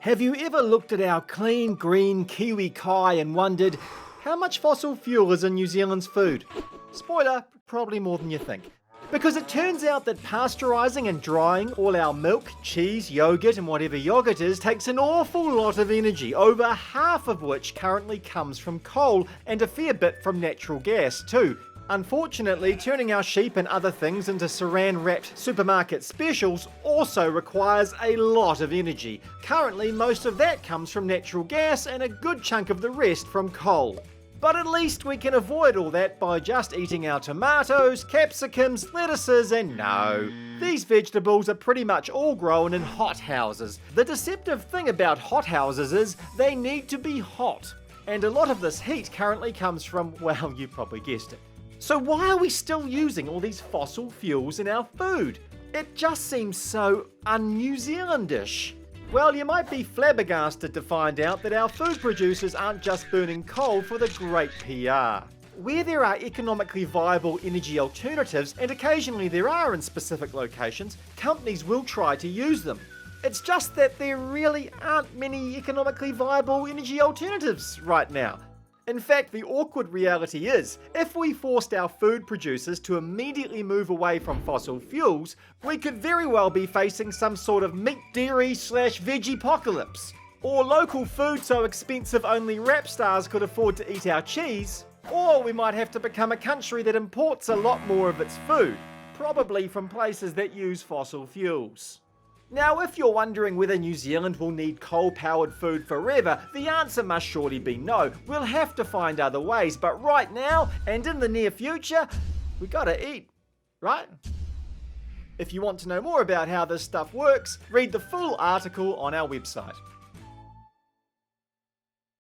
Have you ever looked at our clean green kiwi kai and wondered how much fossil fuel is in New Zealand's food? Spoiler, probably more than you think. Because it turns out that pasteurising and drying all our milk, cheese, yogurt and whatever yogurt is takes an awful lot of energy, over half of which currently comes from coal and a fair bit from natural gas too. Unfortunately, turning our sheep and other things into saran-wrapped supermarket specials also requires a lot of energy. Currently, most of that comes from natural gas and a good chunk of the rest from coal. But at least we can avoid all that by just eating our tomatoes, capsicums, lettuces, and no. These vegetables are pretty much all grown in hothouses. The deceptive thing about hothouses is they need to be hot. And a lot of this heat currently comes from, well, you probably guessed it. So why are we still using all these fossil fuels in our food? It just seems so un-New Zealandish. Well, you might be flabbergasted to find out that our food producers aren't just burning coal for the great PR. Where there are economically viable energy alternatives, and occasionally there are in specific locations, companies will try to use them. It's just that there really aren't many economically viable energy alternatives right now. In fact, the awkward reality is, if we forced our food producers to immediately move away from fossil fuels, we could very well be facing some sort of meat, dairy / veggie apocalypse. Or local food so expensive only rap stars could afford to eat our cheese. Or we might have to become a country that imports a lot more of its food, probably from places that use fossil fuels. Now, if you're wondering whether New Zealand will need coal-powered food forever, the answer must surely be no. We'll have to find other ways, but right now, and in the near future, we gotta eat, right? If you want to know more about how this stuff works, read the full article on our website.